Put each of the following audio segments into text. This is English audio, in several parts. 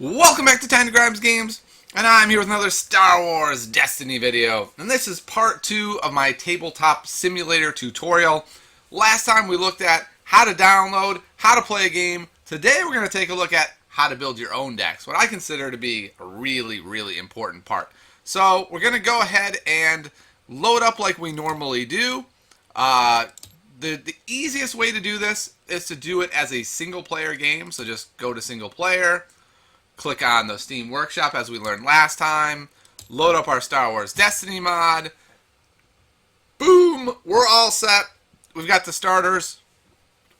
Welcome back to Tiny Grimes Games, and I'm here with another Star Wars Destiny video. And this is part 2 of my tabletop simulator tutorial. Last time we looked at how to download, how to play a game. Today we're going to take a look at how to build your own decks, what I consider to be a really important part. So we're going to go ahead and load up like we normally do. The easiest way to do this is to do it as a single player game. So just go to single player. Click on the Steam Workshop as we learned last time. Load up our Star Wars Destiny mod. Boom! We're all set. We've got the starters.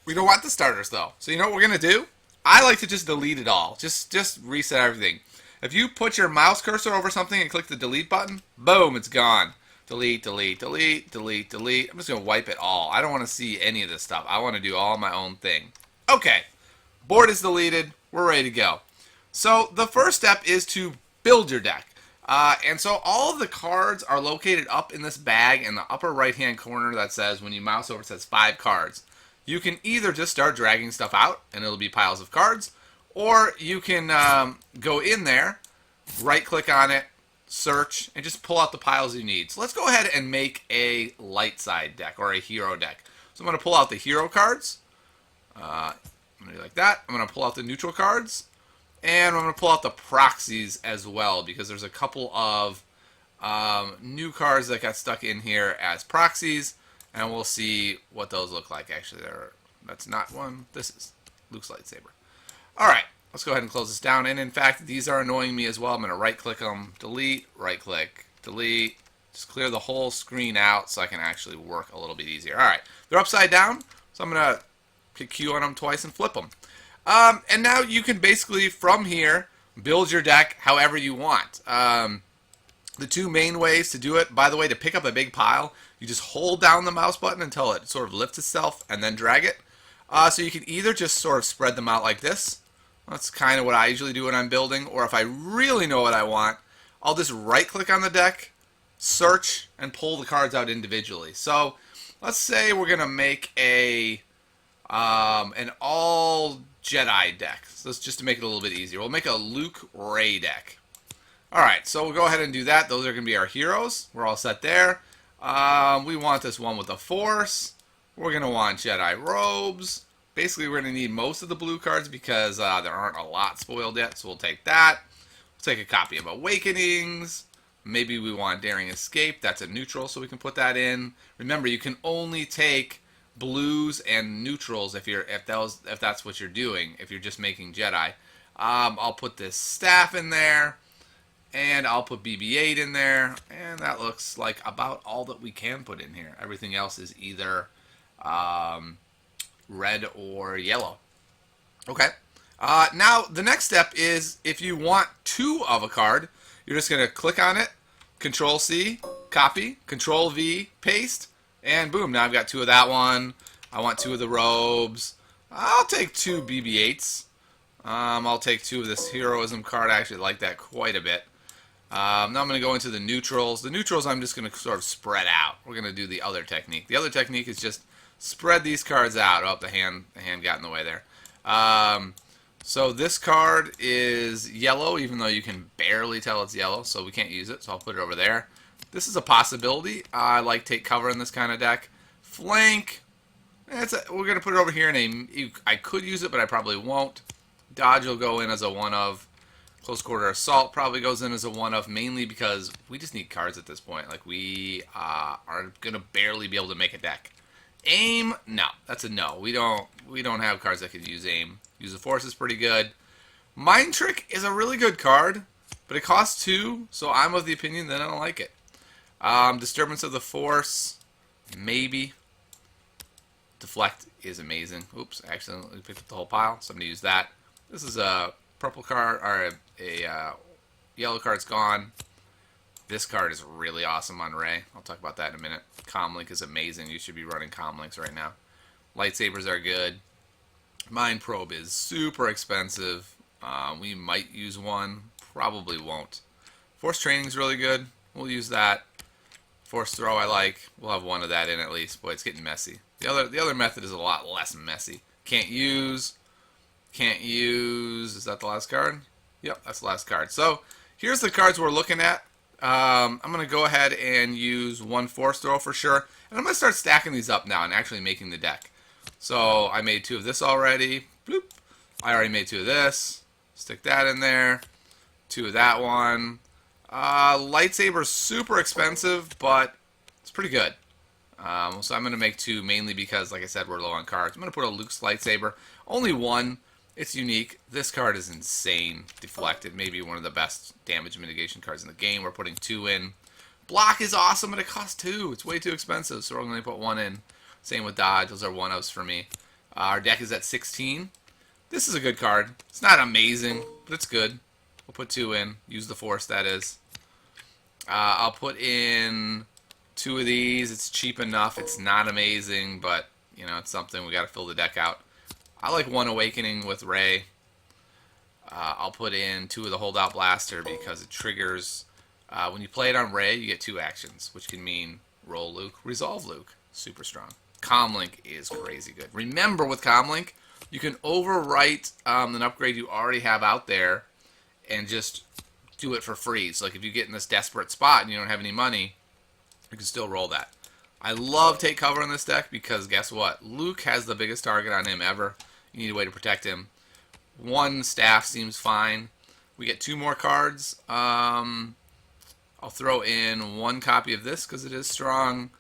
We don't want the starters though. So you know what we're going to do? I like to just delete it all. Just reset everything. If you put your mouse cursor over something and click the delete button, boom, it's gone. Delete, delete, delete, delete, delete. I'm just going to wipe it all. I don't want to see any of this stuff. I want to do all my own thing. Okay. Board is deleted. We're ready to go. So the first step is to build your deck. And so all of the cards are located up in this bag in the upper right hand corner that says, when you mouse over, it says 5 cards. You can either just start dragging stuff out and it'll be piles of cards, or you can go in there, right click on it, search, and just pull out the piles you need. So let's go ahead and make a light side deck or a hero deck. So I'm going to pull out the hero cards. I'm going to do like that. I'm going to pull out the neutral cards. And I'm going to pull out the proxies as well, because there's a couple of new cards that got stuck in here as proxies, and we'll see what those look like. Actually, that's not one. This is Luke's lightsaber. All right, let's go ahead and close this down. And in fact, these are annoying me as well. I'm going to right-click them, delete, right-click, delete. Just clear the whole screen out so I can actually work a little bit easier. All right, they're upside down, so I'm going to hit Q on them twice and flip them. And now you can basically, from here, build your deck however you want. The two main ways to do it, by the way, to pick up a big pile, you just hold down the mouse button until it sort of lifts itself and then drag it. So you can either just sort of spread them out like this. That's kind of what I usually do when I'm building. Or if I really know what I want, I'll just right-click on the deck, search, and pull the cards out individually. So let's say we're going to make an all Jedi deck. So that's just to make it a little bit easier. We'll make a Luke Rey deck. Alright, so we'll go ahead and do that. Those are going to be our heroes. We're all set there. We want this one with the Force. We're going to want Jedi robes. Basically, we're going to need most of the blue cards because there aren't a lot spoiled yet, so we'll take that. We'll take a copy of Awakenings. Maybe we want Daring Escape. That's a neutral, so we can put that in. Remember, you can only take blues and neutrals if that's what you're doing. If you're just making Jedi, I'll put this staff in there, and I'll put BB-8 in there, and that looks like about all that we can put in here. Everything else is either red or yellow. Okay. Now the next step is, if you want 2 of a card, you're just going to click on it, Control C, copy, Control V, paste. And boom, now I've got 2 of that one. I want 2 of the robes. I'll take 2 BB-8s. I'll take 2 of this heroism card. I actually like that quite a bit. Now I'm going to go into the neutrals. The neutrals I'm just going to sort of spread out. We're going to do the other technique. The other technique is just spread these cards out. Oh, the hand got in the way there. So this card is yellow, even though you can barely tell it's yellow, so we can't use it. So I'll put it over there. This is a possibility. I like take cover in this kind of deck. Flank. We're going to put it over here I could use it, but I probably won't. Dodge will go in as a 1-of. Close quarter assault probably goes in as a 1-of, mainly because we just need cards at this point. Like, we are going to barely be able to make a deck. Aim? No. That's a no. We don't have cards that could use aim. Use the Force is pretty good. Mind Trick is a really good card, but it costs 2, so I'm of the opinion that I don't like it. Disturbance of the Force, maybe. Deflect is amazing. Oops, I accidentally picked up the whole pile, so I'm going to use that. This is a purple card, or a yellow card's gone. This card is really awesome on Rey. I'll talk about that in a minute. Comlink is amazing. You should be running Comlinks right now. Lightsabers are good. Mind Probe is super expensive. We might use one. Probably won't. Force Training is really good. We'll use that. Force Throw I like. We'll have 1 of that in at least. Boy, it's getting messy. The other method is a lot less messy. Can't use. Is that the last card? Yep, that's the last card. So here's the cards we're looking at. I'm going to go ahead and use one force throw for sure. And I'm going to start stacking these up now and actually making the deck. So I made 2 of this already. Bloop. I already made 2 of this. Stick that in there. 2 of that one. Lightsaber's super expensive, but it's pretty good. So I'm going to make 2 mainly because, like I said, we're low on cards. I'm going to put a Luke's Lightsaber. Only 1. It's unique. This card is insane. Deflected. Maybe one of the best damage mitigation cards in the game. We're putting 2 in. Block is awesome, but it costs 2. It's way too expensive, so we're going to put 1 in. Same with dodge. Those are 1-ofs for me. Our deck is at 16. This is a good card. It's not amazing, but it's good. We'll put 2 in. Use the force, that is. I'll put in 2 of these. It's cheap enough. It's not amazing, but you know, it's something. We got to fill the deck out. I like 1 Awakening with Rey. I'll put in 2 of the Holdout Blaster because it triggers. When you play it on Rey, you get 2 actions, which can mean roll Luke, resolve Luke. Super strong. Comlink is crazy good. Remember, with Comlink, you can overwrite an upgrade you already have out there and just do it for free. So like if you get in this desperate spot and you don't have any money, you can still roll that. I love Take Cover in this deck because guess what? Luke has the biggest target on him ever. You need a way to protect him. 1 staff seems fine. We get 2 more cards. I'll throw in 1 copy of this because it is strong,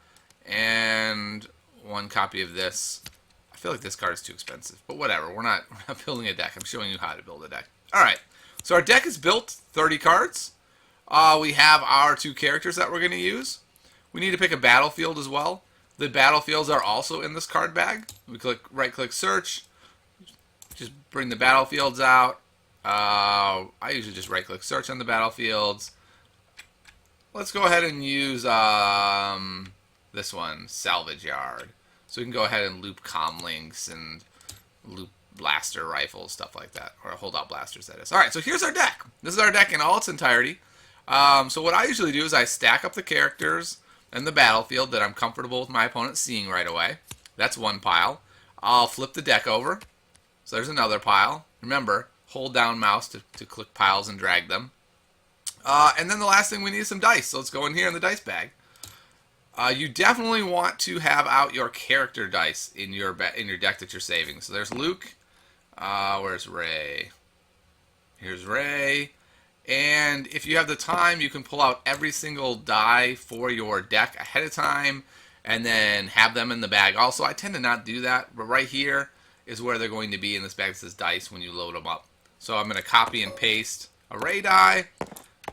and 1 copy of this. I feel like this card is too expensive, but whatever. We're not building a deck. I'm showing you how to build a deck. All right. So our deck is built. 30 cards. We have our 2 characters that we're going to use. We need to pick a battlefield as well. The battlefields are also in this card bag. We right-click search. Just bring the battlefields out. I usually just right-click search on the battlefields. Let's go ahead and use this one, Salvage Yard. So we can go ahead and loop comlinks and loop blaster rifles, stuff like that. Or holdout blasters, that is. Alright, so here's our deck. This is our deck in all its entirety. So what I usually do is I stack up the characters and the battlefield that I'm comfortable with my opponent seeing right away. That's 1 pile. I'll flip the deck over. So there's another pile. Remember, hold down mouse to click piles and drag them. And then the last thing we need is some dice. So let's go in here in the dice bag. You definitely want to have out your character dice in your deck that you're saving. So there's Luke. Where's Rey? Here's Rey. And if you have the time, you can pull out every single die for your deck ahead of time and then have them in the bag. Also, I tend to not do that, but right here is where they're going to be in this bag that says dice when you load them up. So I'm going to copy and paste a Rey die,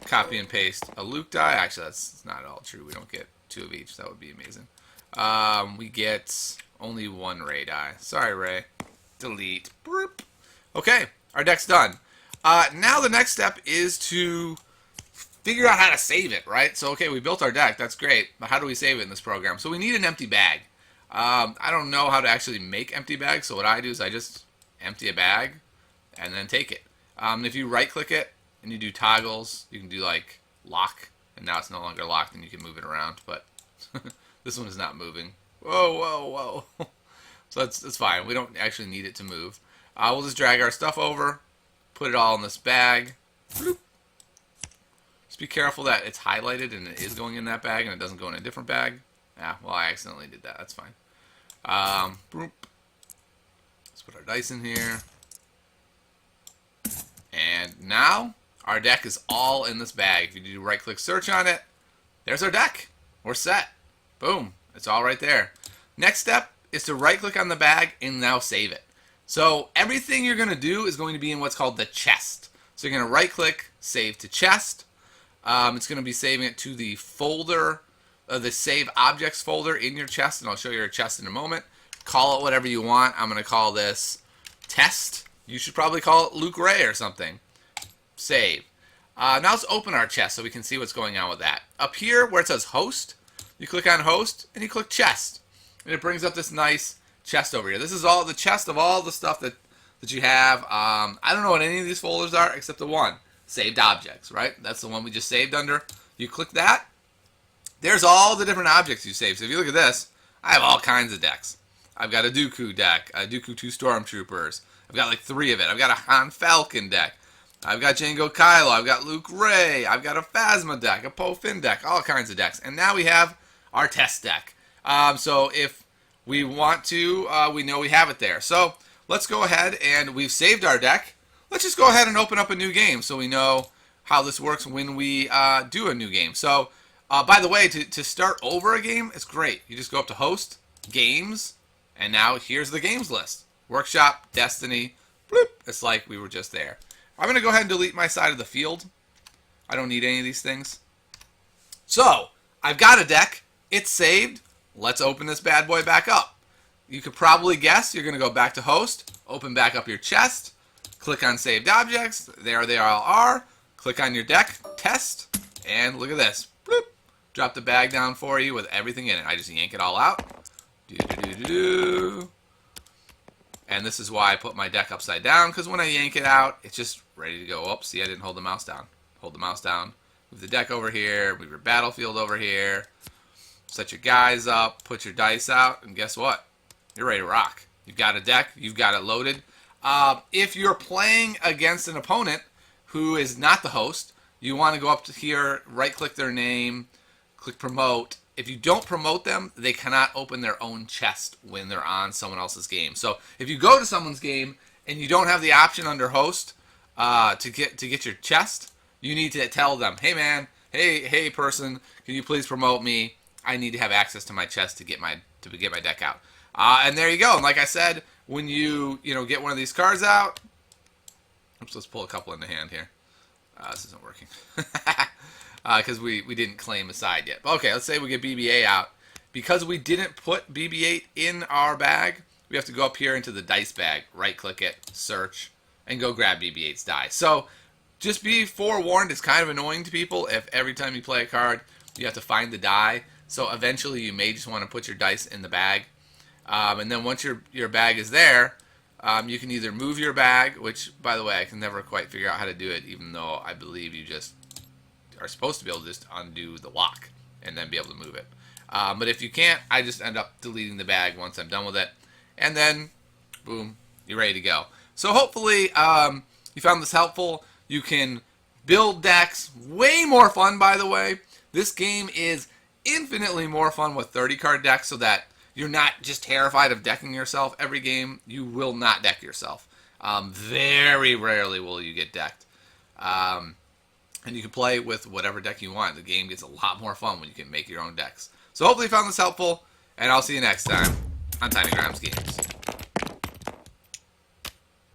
copy and paste a Luke die. Actually, that's not at all true. We don't get 2 of each. That would be amazing. We get only 1 Rey die. Sorry, Rey. Delete. Boop. Okay, our deck's done. Now the next step is to figure out how to save it, right? So, okay, we built our deck. That's great. But how do we save it in this program? So we need an empty bag. I don't know how to actually make empty bags, so what I do is I just empty a bag and then take it. If you right-click it and you do toggles, you can do, like, lock, and now it's no longer locked and you can move it around, but this one is not moving. Whoa, whoa, whoa. So that's fine. We don't actually need it to move. We'll just drag our stuff over, put it all in this bag. Bloop. Just be careful that it's highlighted and it is going in that bag and it doesn't go in a different bag. Yeah, well, I accidentally did that. That's fine. Bloop. Let's put our dice in here. And now our deck is all in this bag. If you do right-click search on it, there's our deck. We're set. Boom. It's all right there. Next step is to right-click on the bag and now save it. So everything you're going to do is going to be in what's called the chest. So you're going to right-click, save to chest. It's going to be saving it to the folder, the Save Objects folder in your chest, and I'll show you your chest in a moment. Call it whatever you want. I'm going to call this Test. You should probably call it Luke Rey or something. Save. Now let's open our chest so we can see what's going on with that. Up here where it says Host, you click on Host and you click Chest. And it brings up this nice chest over here. This is all the chest of all the stuff that you have. I don't know what any of these folders are except the one. Saved Objects, right? That's the one we just saved under. You click that. There's all the different objects you saved. So if you look at this, I have all kinds of decks. I've got a Dooku deck, a Dooku 2 Stormtroopers. I've got like 3 of it. I've got a Han Falcon deck. I've got Django Kylo. I've got Luke Ray. I've got a Phasma deck, a Poe Finn deck, all kinds of decks. And now we have our test deck. So if we want to, we know we have it there. So let's go ahead, and we've saved our deck. Let's just go ahead and open up a new game so we know how this works when we do a new game. So, by the way, to start over a game, it's great. You just go up to Host, Games, and now here's the games list. Workshop, Destiny, bloop. It's like we were just there. I'm going to go ahead and delete my side of the field. I don't need any of these things. So, I've got a deck. It's saved. Let's open this bad boy back up. You could probably guess you're going to go back to Host, open back up your chest, click on Saved Objects. There they all are. Click on your deck, Test, and look at this. Bloop. Drop the bag down for you with everything in it. I just yank it all out. And this is why I put my deck upside down, because when I yank it out, it's just ready to go. Oops, see, I didn't hold the mouse down. Hold the mouse down. Move the deck over here. Move your battlefield over here. Set your guys up. Put your dice out. And guess what? You're ready to rock. You've got a deck. You've got it loaded. If you're playing against an opponent who is not the host, you want to go up to here, right-click their name, click Promote. If you don't promote them, they cannot open their own chest when they're on someone else's game. So if you go to someone's game and you don't have the option under host to get your chest, you need to tell them, hey man, hey person, can you please promote me? I need to have access to my chest to get my deck out. And there you go. And like I said, when you get one of these cards out, oops, let's pull a couple in the hand here. This isn't working. Because we didn't claim a side yet. Okay, let's say we get BB-8 out. Because we didn't put BB-8 in our bag, we have to go up here into the dice bag, right-click it, search, and go grab BB-8's die. So just be forewarned, it's kind of annoying to people if every time you play a card, you have to find the die. So eventually you may just want to put your dice in the bag. And then once your bag is there, you can either move your bag, which, by the way, I can never quite figure out how to do it, even though I believe you just are supposed to be able to just undo the lock and then be able to move it. But if you can't, I just end up deleting the bag once I'm done with it. And then, boom, you're ready to go. So hopefully you found this helpful. You can build decks. Way more fun, by the way. This game is infinitely more fun with 30-card decks so that you're not just terrified of decking yourself every game. You will not deck yourself. Very rarely will you get decked. And you can play with whatever deck you want. The game gets a lot more fun when you can make your own decks. So hopefully you found this helpful, and I'll see you next time on Tiny Grimes Games.